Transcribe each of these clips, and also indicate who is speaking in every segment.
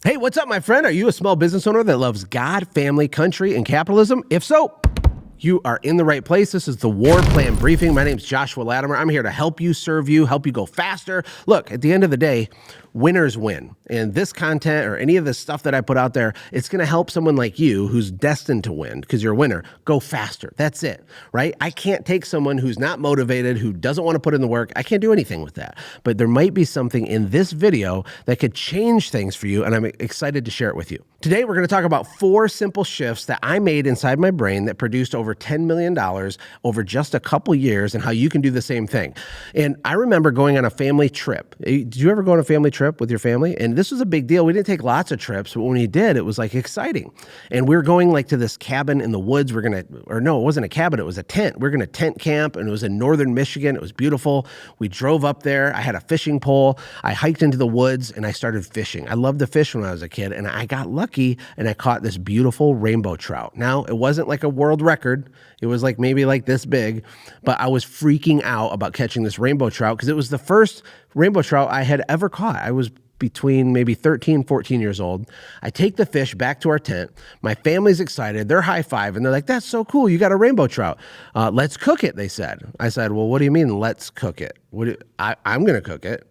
Speaker 1: Hey, what's up, my friend? Are you a small business owner that loves God, family, country, and capitalism? If so, you are in the right place. This is the War Plan Briefing. My name is Joshua Latimer. I'm here to help you, serve you, help you go faster. Look, at the end of the day, winners win. And this content or any of the stuff that I put out there, it's going to help someone like you who's destined to win because you're a winner go faster. That's it, right? I can't take someone who's not motivated, who doesn't want to put in the work. I can't do anything with that. But there might be something in this video that could change things for you, and I'm excited to share it with you. Today, we're going to talk about 4 simple shifts that I made inside my brain that produced over $10 million over just a couple years and how you can do the same thing. And I remember going on a family trip. Did you ever go on a family trip with your family? And this was a big deal. We didn't take lots of trips, but when we did, it was like exciting. And we were going like to this cabin in the woods. No, it wasn't a cabin. It was a tent. We were going to tent camp, and it was in northern Michigan. It was beautiful. We drove up there. I had a fishing pole. I hiked into the woods and I started fishing. I loved to fish when I was a kid, and I got lucky and I caught this beautiful rainbow trout. Now, it wasn't like a world record. It was like maybe like this big, but I was freaking out about catching this rainbow trout because it was the first rainbow trout I had ever caught. I was between maybe 13, 14 years old. I take the fish back to our tent. My family's excited. They're high-fiving. They're like, that's so cool. You got a rainbow trout. Let's cook it, they said. I said, well, what do you mean, let's cook it? I'm going to cook it.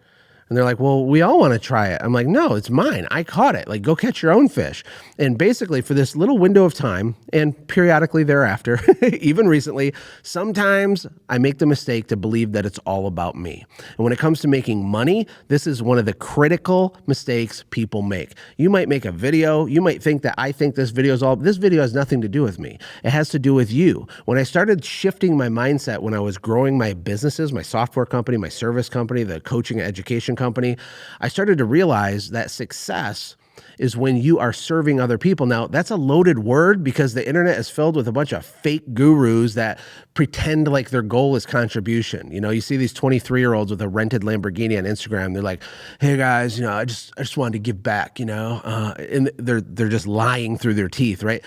Speaker 1: And they're like, well, we all want to try it. I'm like, no, it's mine. I caught it. Like, go catch your own fish. And basically for this little window of time and periodically thereafter, even recently, sometimes I make the mistake to believe that it's all about me. And when it comes to making money, this is one of the critical mistakes people make. You might make a video. You might think that I think this video has nothing to do with me. It has to do with you. When I started shifting my mindset, when I was growing my businesses, my software company, my service company, the coaching and education company, I started to realize that success is when you are serving other people. Now, that's a loaded word because the internet is filled with a bunch of fake gurus that pretend like their goal is contribution. You know, you see these 23-year-olds with a rented Lamborghini on Instagram. They're like, hey guys, you know, I just wanted to give back, you know, and they're just lying through their teeth, right?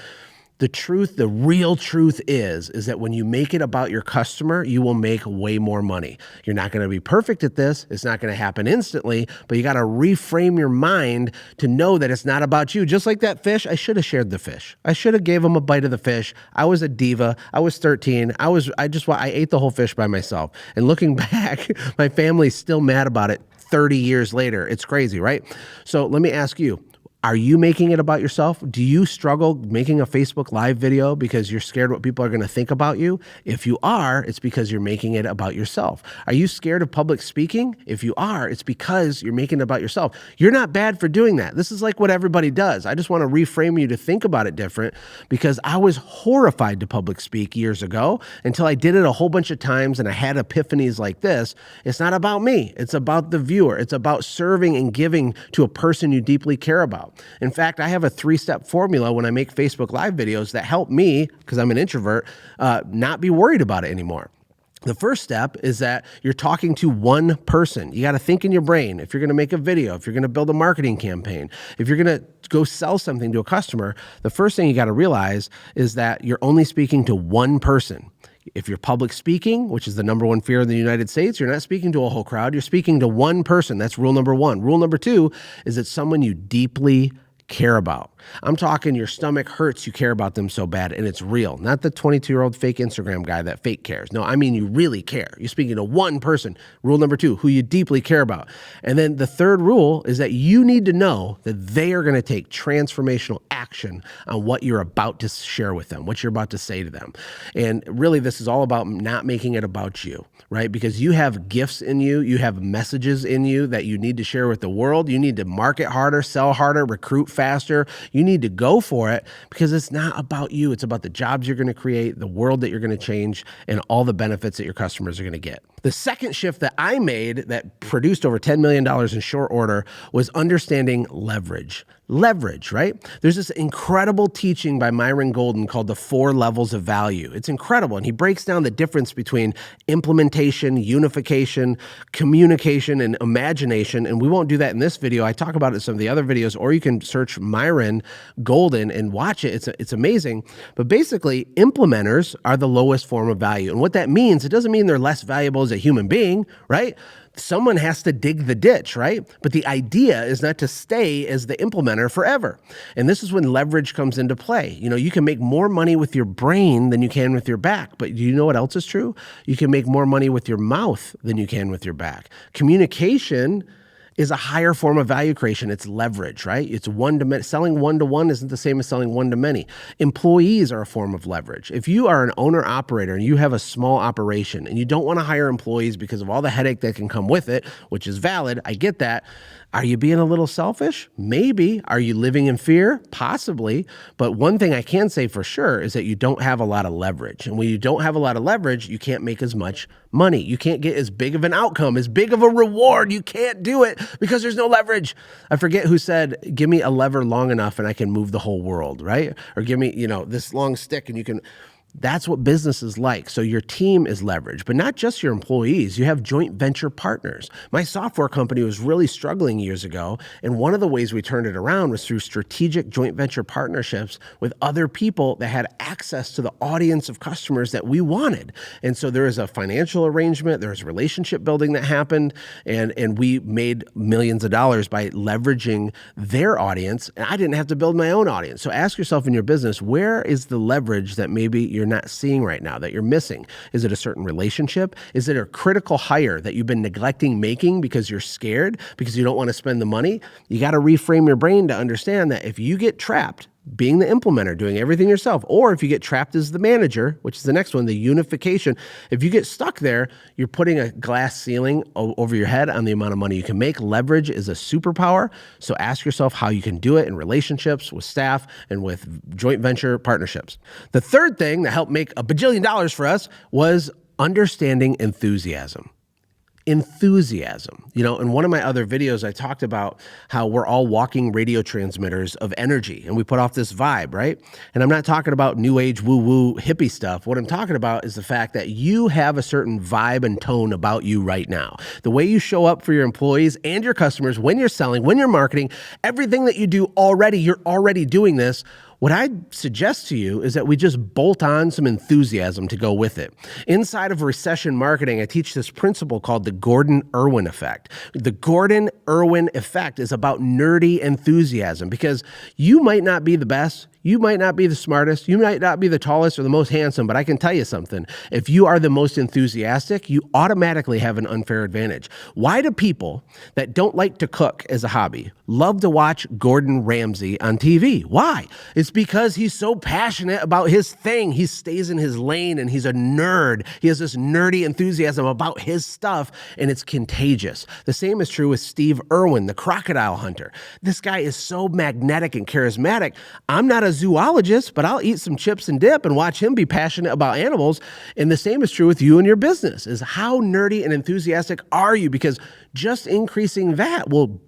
Speaker 1: The truth, the real truth is that when you make it about your customer, you will make way more money. You're not going to be perfect at this. It's not going to happen instantly, but you got to reframe your mind to know that it's not about you. Just like that fish, I should have shared the fish. I should have gave him a bite of the fish. I was a diva. I was 13. I ate the whole fish by myself. And looking back, my family's still mad about it 30 years later. It's crazy, right? So let me ask you, are you making it about yourself? Do you struggle making a Facebook Live video because you're scared what people are going to think about you? If you are, it's because you're making it about yourself. Are you scared of public speaking? If you are, it's because you're making it about yourself. You're not bad for doing that. This is like what everybody does. I just want to reframe you to think about it different because I was horrified to public speak years ago until I did it a whole bunch of times and I had epiphanies like this. It's not about me. It's about the viewer. It's about serving and giving to a person you deeply care about. In fact, I have a 3-step formula when I make Facebook Live videos that help me, because I'm an introvert, not be worried about it anymore. The first step is that you're talking to one person. You got to think in your brain. If you're going to make a video, if you're going to build a marketing campaign, if you're going to go sell something to a customer, the first thing you got to realize is that you're only speaking to one person. If you're public speaking, which is the number one fear in the United States, you're not speaking to a whole crowd. You're speaking to one person. That's rule number 1. Rule number 2 is it's someone you deeply care about. I'm talking your stomach hurts, you care about them so bad, and it's real. Not the 22-year-old fake Instagram guy that fake cares. No, I mean you really care. You're speaking to one person. Rule number 2, who you deeply care about. And then the third rule is that you need to know that they are going to take transformational action on what you're about to share with them, what you're about to say to them. And really, this is all about not making it about you, right? Because you have gifts in you, you have messages in you that you need to share with the world. You need to market harder, sell harder, recruit faster. You need to go for it because it's not about you. It's about the jobs you're going to create, the world that you're going to change, and all the benefits that your customers are going to get. The second shift that I made that produced over $10 million in short order was understanding leverage. Leverage, right? There's this incredible teaching by Myron Golden called the 4 levels of value. It's incredible. And he breaks down the difference between implementation, unification, communication, and imagination. And we won't do that in this video. I talk about it in some of the other videos, or you can search Myron Golden and watch it. It's amazing. But basically, implementers are the lowest form of value. And what that means, it doesn't mean they're less valuable as a human being, right? Someone has to dig the ditch, right? But the idea is not to stay as the implementer forever. And this is when leverage comes into play. You can make more money with your brain than you can with your back. But do you know what else is true? You can make more money with your mouth than you can with your back. Communication is a higher form of value creation. It's leverage, right? It's one-to-many. Selling one-to-one isn't the same as selling one-to-many. Employees are a form of leverage. If you are an owner-operator and you have a small operation and you don't want to hire employees because of all the headache that can come with it, which is valid, I get that. Are you being a little selfish? Maybe. Are you living in fear? Possibly. But one thing I can say for sure is that you don't have a lot of leverage. And when you don't have a lot of leverage, you can't make as much money. You can't get as big of an outcome, as big of a reward. You can't do it because there's no leverage. I forget who said, give me a lever long enough and I can move the whole world, right? Or give me, this long stick and you can... That's what business is like. So your team is leverage, but not just your employees. You have joint venture partners. My software company was really struggling years ago, and one of the ways we turned it around was through strategic joint venture partnerships with other people that had access to the audience of customers that we wanted. And so there is a financial arrangement, there's relationship building that happened, and we made millions of dollars by leveraging their audience, and I didn't have to build my own audience. So ask yourself in your business, where is the leverage that maybe you're not seeing right now, that you're missing? Is it a certain relationship? Is it a critical hire that you've been neglecting making because you're scared, because you don't want to spend the money? You got to reframe your brain to understand that if you get trapped being the implementer, doing everything yourself, or if you get trapped as the manager, which is the next one, the unification, if you get stuck there, you're putting a glass ceiling over your head on the amount of money you can make. Leverage is a superpower. So ask yourself how you can do it in relationships with staff and with joint venture partnerships. The third thing that helped make $1 bajillion for us was understanding enthusiasm. Enthusiasm. In one of my other videos, I talked about how we're all walking radio transmitters of energy and we put off this vibe, right? And I'm not talking about new age woo-woo hippie stuff. What I'm talking about is the fact that you have a certain vibe and tone about you right now. The way you show up for your employees and your customers when you're selling, when you're marketing, everything that you do already, you're already doing this. What I suggest to you is that we just bolt on some enthusiasm to go with it. Inside of recession marketing, I teach this principle called the Gordon-Irwin effect. The Gordon-Irwin effect is about nerdy enthusiasm because you might not be the best. You might not be the smartest, you might not be the tallest or the most handsome, but I can tell you something. If you are the most enthusiastic, you automatically have an unfair advantage. Why do people that don't like to cook as a hobby love to watch Gordon Ramsay on TV? Why? It's because he's so passionate about his thing. He stays in his lane and he's a nerd. He has this nerdy enthusiasm about his stuff and it's contagious. The same is true with Steve Irwin, the crocodile hunter. This guy is so magnetic and charismatic. I'm not a zoologist, but I'll eat some chips and dip and watch him be passionate about animals. And the same is true with you and your business, is how nerdy and enthusiastic are you? Because just increasing that will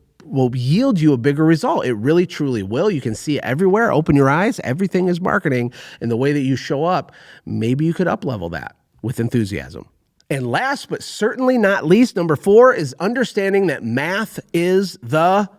Speaker 1: yield you a bigger result. It really, truly will. You can see it everywhere. Open your eyes. Everything is marketing. And the way that you show up, maybe you could up-level that with enthusiasm. And last, but certainly not least, number 4 is understanding that math is the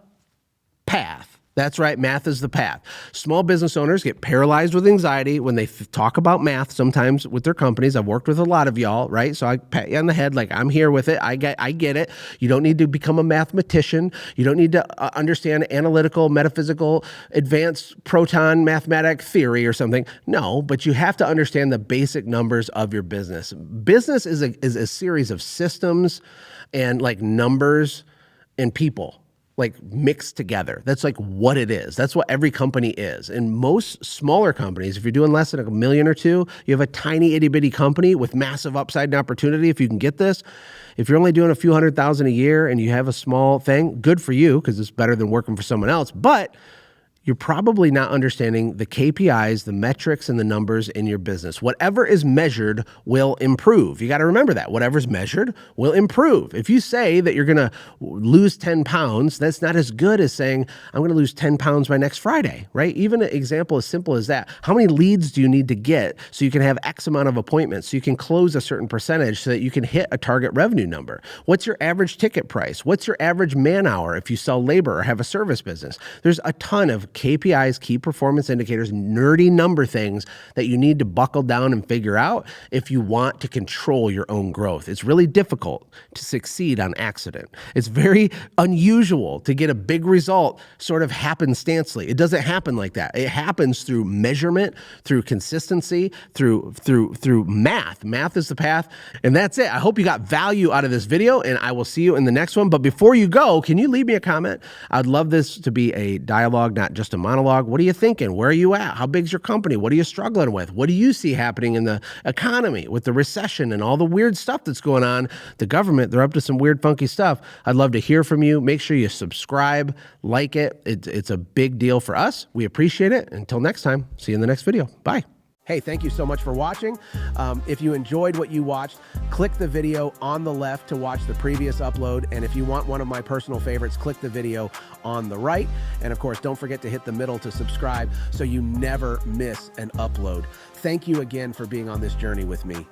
Speaker 1: path. That's right, math is the path. Small business owners get paralyzed with anxiety when they talk about math sometimes with their companies. I've worked with a lot of y'all, right? So I pat you on the head like I'm here with it. I get it. You don't need to become a mathematician. You don't need to understand analytical, metaphysical, advanced proton mathematic theory or something. No, but you have to understand the basic numbers of your business. Business is a series of systems and like numbers and people, like mixed together. That's like what it is. That's what every company is. And most smaller companies, if you're doing less than $1 million or $2 million, you have a tiny itty bitty company with massive upside and opportunity. If you can get this, if you're only doing a few $100,000 a year and you have a small thing, good for you because it's better than working for someone else. But you're probably not understanding the KPIs, the metrics, and the numbers in your business. Whatever is measured will improve. You got to remember that. Whatever's measured will improve. If you say that you're going to lose 10 pounds, that's not as good as saying, I'm going to lose 10 pounds by next Friday, right? Even an example as simple as that. How many leads do you need to get so you can have X amount of appointments, so you can close a certain percentage so that you can hit a target revenue number? What's your average ticket price? What's your average man hour if you sell labor or have a service business? There's a ton of KPIs, key performance indicators, nerdy number things that you need to buckle down and figure out if you want to control your own growth. It's really difficult to succeed on accident. It's very unusual to get a big result sort of happenstancely. It doesn't happen like that. It happens through measurement, through consistency, through math. Math is the path. And that's it. I hope you got value out of this video, and I will see you in the next one. But before you go, can you leave me a comment? I'd love this to be a dialogue, not just a monologue. What are you thinking? Where are you at? How big's your company? What are you struggling with? What do you see happening in the economy with the recession and all the weird stuff that's going on? The government, they're up to some weird, funky stuff. I'd love to hear from you. Make sure you subscribe, like it. It's a big deal for us. We appreciate it. Until next time, see you in the next video. Bye. Hey, thank you so much for watching. If you enjoyed what you watched, click the video on the left to watch the previous upload. And if you want one of my personal favorites, click the video on the right. And of course, don't forget to hit the middle to subscribe so you never miss an upload. Thank you again for being on this journey with me.